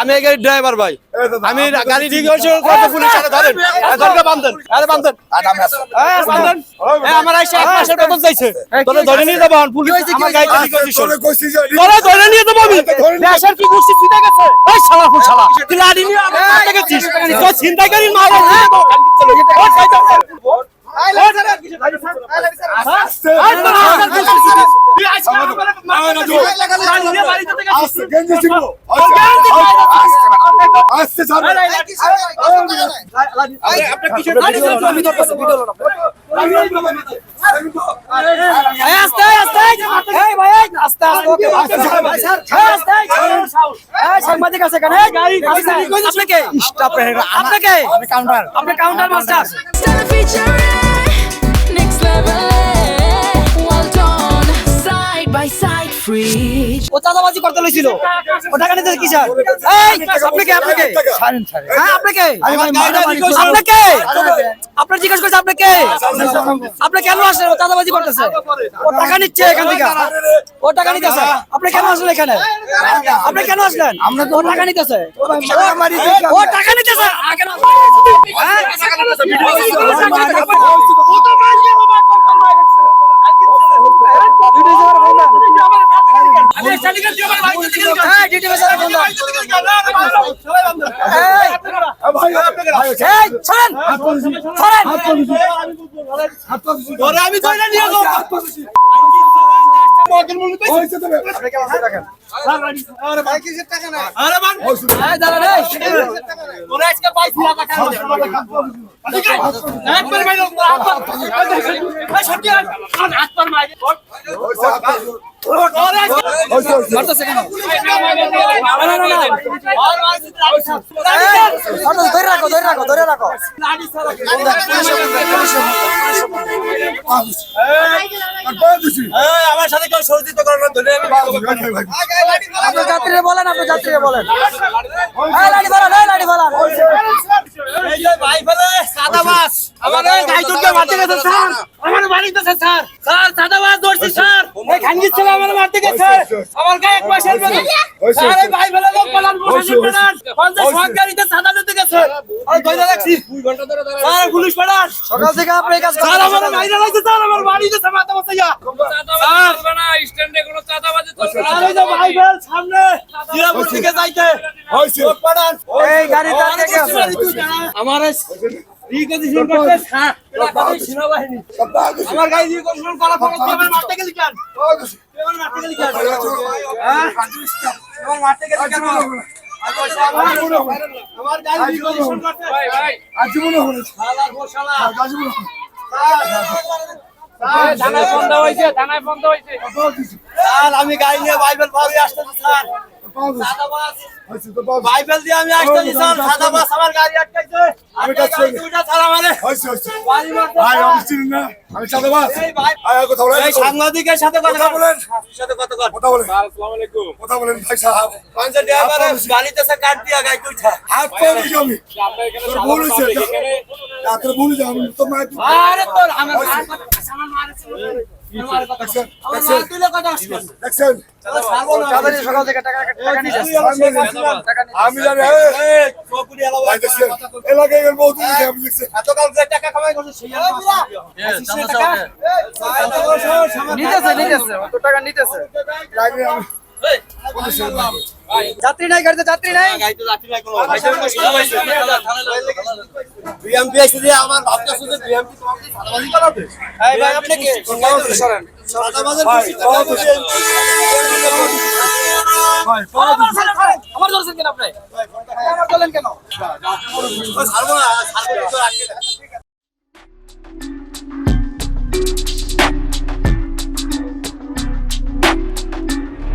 আমি এই গাড়ির ড্রাইভার ভাই, আমি গাড়ি রিকোয়েশন করতে পুলিশ সাথে ধরেন, ধরে বাঁধেন, আরে বাঁধেন, বাঁধেন। আমার আইসা 1 মাসের বেতন চাইছে, তোরে ধরে নিয়ে যাবো পুলিশ। আমার গাড়ি রিকোয়েশন তোরে ধরে নিয়ে যাবো আমি। দেশের কি গুষ্টি ছুটে গেছে, এই শালা ফুল শালা, তুই গাড়ি নিয়ে আমার কাছে গেছিস, তো ছিনতাইকারীর মাল আছে তো কালকে চলে যেতে। ও সাইকেল সাংবাদিক আছে কেন? আপনাকে কাউন্টার মাস্টার ও চাঁদাবাজি করতে লইছিল, ও টাকা নিতে কি স্যার? আপনাকে আপনার জিজ্ঞেস করছে আপনাকে, আপনি কেন আসলেন? ও চাঁদাবাজি করতেছে, ও টাকা নিচ্ছে এখান থেকে, ও টাকা নিতেছে। আপনি কেন আসলেন এখানে? আপনি কেন আসলেন? ও টাকা নিতেছে, ও টাকা নিতেছে। আমি ধরে রাখো। আমার সাথে কেউ সহযোগিতা করেন না, ধরে আপনার যাত্রীরা বলেন, আপনার যাত্রীরা বলেন। লাঠি ফেলান, লাঠি ফেলান। ভাই ফেলে সাদাবাস আমার গাই দুটো মারতে গেছে স্যার, আমার বাড়িতে স্যার, স্যার সাদাবাস ধরছি স্যার, এই খানগি ছেলে আমার মারতে গেছে, আমার গায়ে 1 মাসের বেতন স্যার, এই ভাই ফেলে লোক পালান বসে পালান 50 সরকারিতে সাদা দিতে গেছে, আর কইরা রাখছি 2 ঘন্টা ধরে স্যার, পুলিশ পালান সকাল থেকে আপনি এই কাজ করেন স্যার, আমার মাইরা লাগছে স্যার, আমার বাড়িতে মাথা বসাইয়া স্যার, না স্ট্যান্ডে কোনো চাঁদাবাজি চলছে না, এই যে ভাই ফেল সামনে জিরাপুর থেকে যাইতে হইছে পালান, এই গাড়ি দাঁড়িয়ে গেছে আমার রিকন্ডিশন করতে স্যার, এই সেনাবাহিনী আমার গাড়ি রিকন্ডিশন করা ফলে আমার মারতে গেলি কেন? আমার মারতে গেলি কেন? হ্যাঁ আমার মারতে গেলি কেন? আমার গাড়ি রিকন্ডিশন করতে ভাই আজীবন হলো শালার গোশালা আজীবন থানায় বন্ধ হইছে, থানায় বন্ধ হইছে স্যার, আমি গাড়ি নিয়ে বাইবেল ভাবি আসতেছি স্যার, সাদাবাস বাইবেল দিয়ে আমি আসতেছি স্যার, সাদাবাস আমার গাড়ি আটকাইছে, আমি কাছে দুইটা ছাড়া মানে হইছে বাড়ি মারতে ভাই, আমি চিনি না আমি সাদাবাস, এই ভাই আয় কথা বলেন, এই সাংবাদিকের সাথে কথা বলেন, সাথে কথা বলেন, আসসালামু আলাইকুম কথা বলেন ভাই সাহেব, পাঁচটা ড্রাইভার গাড়িতে সে কাট দিয়া গায় কইছা হাত পড়ে আমি তোর ভুল হইছে, রাতে ভুল যা আমি তো মার, আরে তোর আমার সামান মারছে আমার কথা আমার মার দিলে কথা আসছে দেখছেন, চাঁদানি সকাল থেকে টাকা নিছে আমি জানি, এই চকুরি এলাকা ভাই দেখছেন এলাকায় এর বহুত দিন আমি দেখছি এত কাল যে টাকা কামাই করছে সেই নিতেছে অত টাকা নিতেছে যাত্রী নাই গাড়িতে, যাত্রী নাই গাড়িতে, যাত্রী নাই কোনো বিএমপি এসে দিয়ে আমার ভাবতে শুধু বিএমপি তোমাকে সাদাবাজি করাবে, এই ভাই আপনি কি সরেন সাদাবাজের খুশি ভাই আমার ধরছেন কেন আপনি, আমার বলেন কেন ছাড়বো না, ছাড়বো তো রাখতে